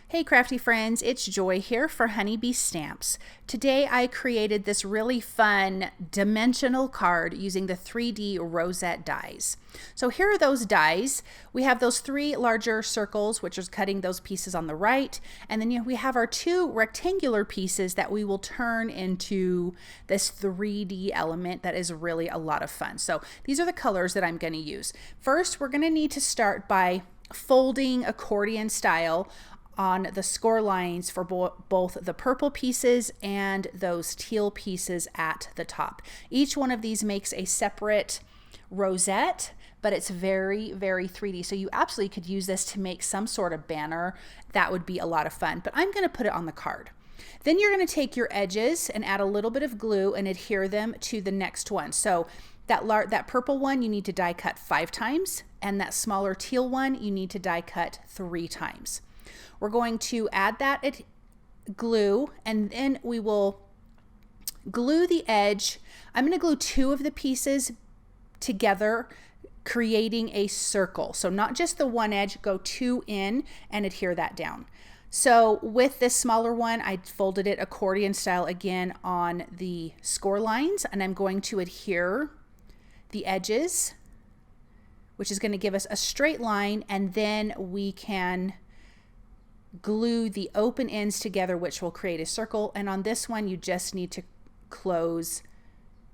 Hey crafty friends, it's Joy here for HoneyBee Stamps. Today I created this really fun dimensional card using the 3D Rosette dies. So here are those dies. We have those three larger circles, which is cutting those pieces on the right, and then we have our two rectangular pieces that we will turn into this 3D element that is really a lot of fun. So these are the colors that I'm going to use. First, we're going to need to start by folding accordion style on the score lines for both the purple pieces and those teal pieces at the top. Each one of these makes a separate rosette, but it's very, very 3D. So you absolutely could use this to make some sort of banner. That would be a lot of fun, but I'm gonna put it on the card. Then you're gonna take your edges and add a little bit of glue and adhere them to the next one. So that purple one you need to die cut 5 times, and that smaller teal one you need to die cut 3 times. We're going to add that glue, and then we will glue the edge. I'm going to glue 2 of the pieces together, creating a circle. So not just the one edge, go 2 in and adhere that down. So with this smaller one, I folded it accordion style again on the score lines, and I'm going to adhere the edges, which is going to give us a straight line, and then we can glue the open ends together, which will create a circle. And on this one, you just need to close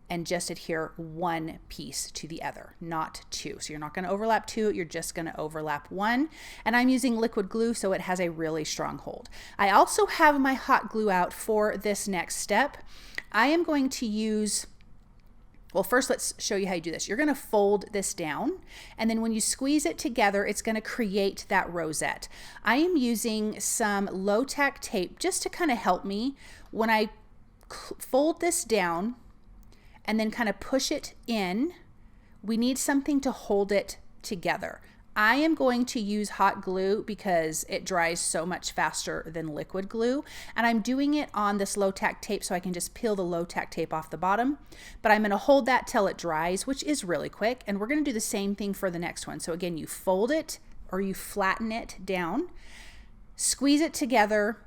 and just adhere 1 piece to the other, not 2. So you're not going to overlap 2, you're just going to overlap 1. And I'm using liquid glue, so it has a really strong hold. I also have my hot glue out for this next step. I am going to use, well, first let's show you how you do this. You're going to fold this down, and then when you squeeze it together, it's going to create that rosette. I am using some low-tack tape just to kind of help me when I fold this down and then kind of push it in. We need something to hold it together. I am going to use hot glue because it dries so much faster than liquid glue, and I'm doing it on this low-tack tape so I can just peel the low-tack tape off the bottom, but I'm going to hold that till it dries, which is really quick, and we're going to do the same thing for the next one. So again, you fold it or you flatten it down, squeeze it together,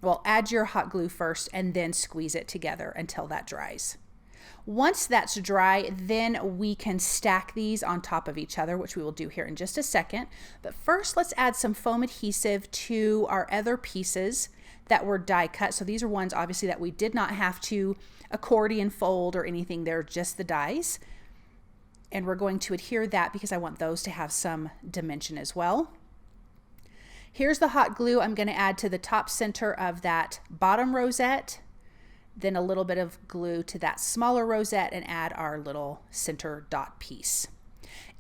well, add your hot glue first and then squeeze it together until that dries. Once that's dry, then we can stack these on top of each other, which we will do here in just a second. But first, let's add some foam adhesive to our other pieces that were die cut. So these are ones obviously that we did not have to accordion fold or anything. They're just the dies. And we're going to adhere that because I want those to have some dimension as well. Here's the hot glue I'm going to add to the top center of that bottom rosette, then a little bit of glue to that smaller rosette, and add our little center dot piece.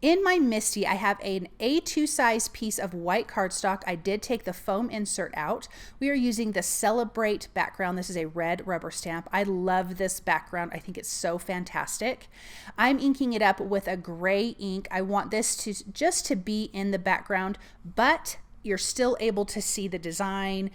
In my MISTI, I have an A2 size piece of white cardstock. I did take the foam insert out. We are using the Celebrate background. This is a red rubber stamp. I love this background. I think it's so fantastic. I'm inking it up with a gray ink. I want this to just to be in the background, but you're still able to see the design,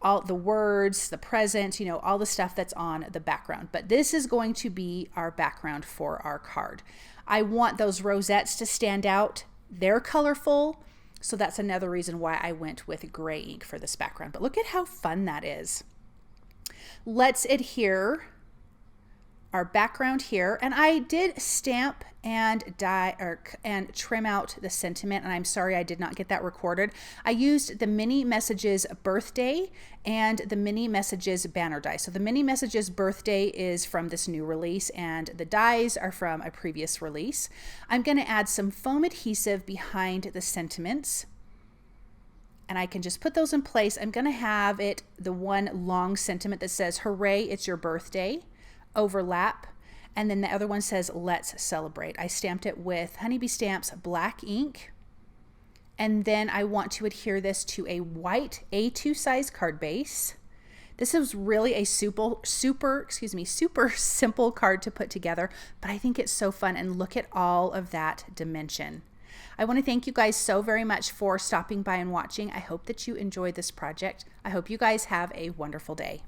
all the words, the present, you know, all the stuff that's on the background. But this is going to be our background for our card. I want those rosettes to stand out. They're colorful, so that's another reason why I went with gray ink for this background. But look at how fun that is. Let's adhere our background here, and I did stamp and and trim out the sentiment, and I'm sorry I did not get that recorded. I used the Mini Messages Birthday and the Mini Messages Banner die. So the Mini Messages Birthday is from this new release, and the dies are from a previous release. I'm going to add some foam adhesive behind the sentiments, and I can just put those in place. I'm going to have it the one long sentiment that says, "Hooray, it's your birthday," overlap, and then the other one says, "Let's celebrate." I stamped it with HoneyBee Stamps black ink, and then I want to adhere this to a white A2 size card base. This is really a super simple card to put together, but I think it's so fun, and look at all of that dimension. I want to thank you guys so very much for stopping by and watching. I hope that you enjoyed this project. I hope you guys have a wonderful day.